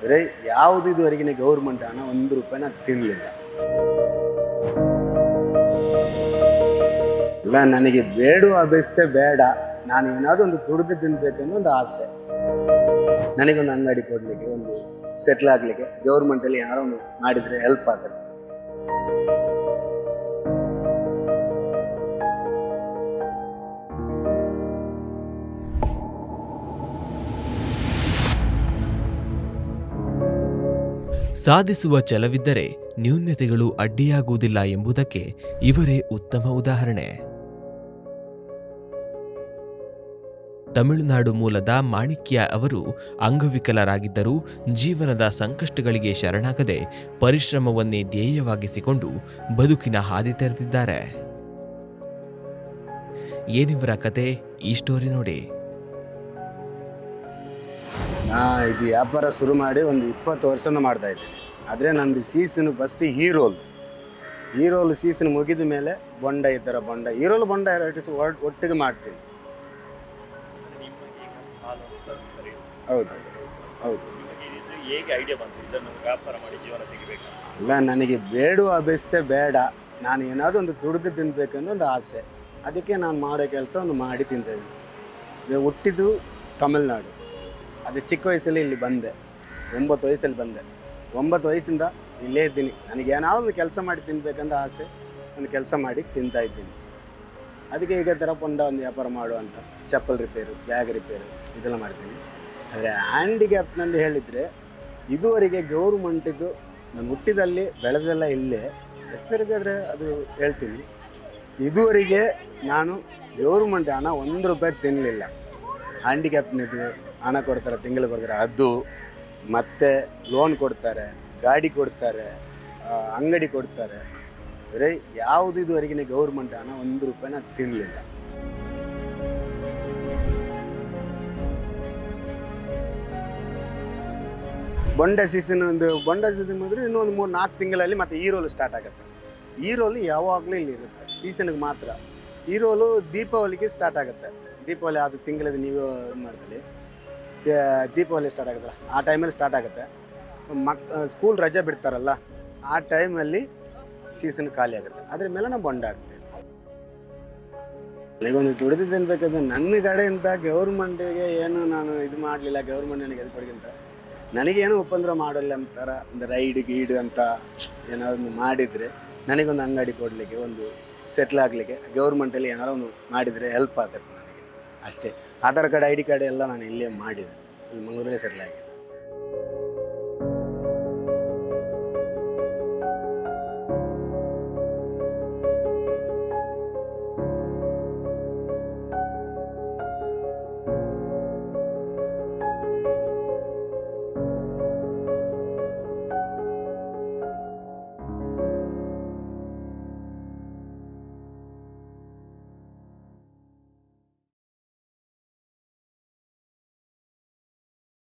ಅಂದರೆ ಯಾವುದು ಇದುವರೆಗಿನ ಗೌರ್ಮೆಂಟ್ ಹಣ 1 ರೂಪಾಯಿನ ತಿನ್ನಲಿಲ್ಲ. ಇಲ್ಲ, ನನಗೆ ಬೇಡ ಅಭ್ಯಸ್ತೆ ಬೇಡ, ನಾನು ಏನಾದರೂ ಒಂದು ದುಡಿದು ತಿನ್ಬೇಕನ್ನೋ ಒಂದು ಆಸೆ. ನನಗೊಂದು ಅಂಗಡಿ ಕೊಡಲಿಕ್ಕೆ, ಒಂದು ಸೆಟ್ಲ್ ಆಗಲಿಕ್ಕೆ ಗೌರ್ಮೆಂಟಲ್ಲಿ ಏನಾರು ಒಂದು ಮಾಡಿದರೆ ಹೆಲ್ಪ್ ಆಗುತ್ತೆ. ಸಾಧಿಸುವ ಛಲವಿದ್ದರೆ ನ್ಯೂನತೆಗಳು ಅಡ್ಡಿಯಾಗುವುದಿಲ್ಲ ಎಂಬುದಕ್ಕೆ ಇವರೇ ಉತ್ತಮ ಉದಾಹರಣೆ. ತಮಿಳುನಾಡು ಮೂಲದ ಮಾಣಿಕ್ಯ ಅವರು ಅಂಗವಿಕಲರಾಗಿದ್ದರೂ ಜೀವನದ ಸಂಕಷ್ಟಗಳಿಗೆ ಶರಣಾಗದೆ ಪರಿಶ್ರಮವನ್ನೇ ಧ್ಯೇಯವಾಗಿಸಿಕೊಂಡು ಬದುಕಿನ ಹಾದಿ ತೆರೆದಿದ್ದಾರೆ. ಏನಿವರ ಕತೆ? ಈ ಸ್ಟೋರಿ ನೋಡಿ. ಇದು ವ್ಯಾಪಾರ ಶುರು ಮಾಡಿ ಒಂದು 20 ವರ್ಷದಿಂದ ಮಾಡ್ತಾ ಇದ್ದೀನಿ. ಆದರೆ ನಂದು ಸೀಸನ್ ಫಸ್ಟ್ ಹೀರೋಲು ಸೀಸನ್ ಮುಗಿದ ಮೇಲೆ ಬೊಂಡ ಈ ಥರ ಹೀರೋಲು ಬೊಂಡ ಒಟ್ಟಿಗೆ ಮಾಡ್ತೀನಿ. ಹೌದು ಹೌದು. ಅಲ್ಲ, ನನಗೆ ಬೇಡ ಅಭ್ಯಸ್ತೆ ಬೇಡ, ನಾನು ಏನಾದರೂ ಒಂದು ದುಡಿದು ತಿನ್ಬೇಕನ್ನೋ ಒಂದು ಆಸೆ. ಅದಕ್ಕೆ ನಾನು ಮಾಡೋ ಕೆಲಸ ಒಂದು ಮಾಡಿ ತಿಂತಿದ್ದೀನಿ. ಹುಟ್ಟಿದ್ದು ತಮಿಳ್ನಾಡು, ಅದು ಚಿಕ್ಕ ವಯಸ್ಸಲ್ಲಿ ಇಲ್ಲಿ ಬಂದೆ. 9 ವಯಸ್ಸಲ್ಲಿ ಬಂದೆ. 9 ವಯಸ್ಸಿಂದ ಇಲ್ಲೇ ಇದ್ದೀನಿ. ನನಗೇನಾದ್ರು ಒಂದು ಕೆಲಸ ಮಾಡಿ ತಿನ್ಬೇಕಂತ ಆಸೆ, ಒಂದು ಕೆಲಸ ಮಾಡಿ ತಿಂತಾ ಇದ್ದೀನಿ. ಅದಕ್ಕೆ ಈಗ ಥರ ಪೊಂಡ ಒಂದು ವ್ಯಾಪಾರ ಮಾಡುವಂಥ ಚಪ್ಪಲ್ ರಿಪೇರು, ಬ್ಯಾಗ್ ರಿಪೇರು ಇದೆಲ್ಲ ಮಾಡ್ತೀನಿ. ಆದರೆ ಹ್ಯಾಂಡಿಕ್ಯಾಪ್ನಂದು ಹೇಳಿದರೆ ಇದುವರೆಗೆ ಗೌರ್ಮೆಂಟಿದ್ದು ನಾನು ಹುಟ್ಟಿದಲ್ಲಿ ಬೆಳೆದೆಲ್ಲ ಇಲ್ಲೇ ಹೆಸರಿಗಾದರೆ ಅದು ಹೇಳ್ತೀನಿ. ಇದುವರೆಗೆ ನಾನು ಗೌರ್ಮೆಂಟ್ ಹಣ 1 ರೂಪಾಯಿ ತಿನ್ನಲಿಲ್ಲ. ಹ್ಯಾಂಡಿಕ್ಯಾಪ್ನಿದ್ದು ಹಣ ಕೊಡ್ತಾರೆ, ತಿಂಗಳು ಕೊಡ್ತಾರೆ, ಅದು ಮತ್ತು ಲೋನ್ ಕೊಡ್ತಾರೆ, ಗಾಡಿ ಕೊಡ್ತಾರೆ, ಅಂಗಡಿ ಕೊಡ್ತಾರೆ. ಅಂದರೆ ಯಾವುದು ಇದುವರೆಗಿನ ಗೌರ್ಮೆಂಟ್ ಹಣ 1 ರೂಪಾಯಿನ ತಿನ್ನಲಿಲ್ಲ. ಬೊಂಡ ಸೀಸನ್ ಬಂದರೆ ಇನ್ನೊಂದು 3-4 ತಿಂಗಳಲ್ಲಿ ಮತ್ತು ಹೀರೋಲು ಸ್ಟಾರ್ಟ್ ಆಗುತ್ತೆ. ಹೀರೋಲು ಯಾವಾಗಲೂ ಇಲ್ಲಿ ಇರುತ್ತೆ, ಸೀಸನ್ಗೆ ಮಾತ್ರ. ಹೀರೋಲು ದೀಪಾವಳಿಗೆ ಸ್ಟಾರ್ಟ್ ಆಗುತ್ತೆ. ದೀಪಾವಳಿ ಅದು ತಿಂಗಳದ್ದು ನೀವು ಇದು ಮಾಡ್ಕೊಳ್ಳಿ, ದೀಪಾವಳಿ ಸ್ಟಾರ್ಟ್ ಆಗುತ್ತಲ್ಲ ಆ ಟೈಮಲ್ಲಿ ಸ್ಟಾರ್ಟ್ ಆಗುತ್ತೆ. ಸ್ಕೂಲ್ ರಜೆ ಬಿಡ್ತಾರಲ್ಲ ಆ ಟೈಮಲ್ಲಿ ಸೀಸನ್ ಖಾಲಿ ಆಗುತ್ತೆ. ಅದ್ರ ಮೇಲೆ ನಾವು ಬೊಂಡ ಹಾಕ್ತೀವಿ. ನನಗೊಂದು ದುಡಿದು ತಿನ್ಬೇಕಾದ್ರೆ ನನ್ನ ಕಡೆಯಿಂದ ಗೌರ್ಮೆಂಟಿಗೆ ಏನು ನಾನು ಇದು ಮಾಡಲಿಲ್ಲ. ಗೌರ್ಮೆಂಟ್ ನನಗೆ ಅದು ಕೊಡಗಿಂತ ನನಗೇನು ಒಪ್ಪಂದ್ರ ಮಾಡಲ್ಲ ಅಂತಾರ, ಒಂದು ರೈಡ್ ಗೀಡ್ ಅಂತ ಏನಾದ್ರು ಮಾಡಿದರೆ ನನಗೊಂದು ಅಂಗಡಿ ಕೊಡಲಿಕ್ಕೆ, ಒಂದು ಸೆಟ್ಲ್ ಆಗಲಿಕ್ಕೆ ಗೌರ್ಮೆಂಟಲ್ಲಿ ಏನಾರು ಒಂದು ಮಾಡಿದರೆ ಹೆಲ್ಪ್ ಆಗುತ್ತೆ ನನಗೆ ಅಷ್ಟೇ. ಆಧಾರ್ ಕಾರ್ಡ್, ID ಕಾರ್ಡ್ ಎಲ್ಲ ನಾನು ಇಲ್ಲೇ ಮಾಡಿದೆ, ಇಲ್ಲಿ ಮಂಗಳೂರಲ್ಲೇ ಸೆಟ್ಲ್ ಆಗಿದೆ.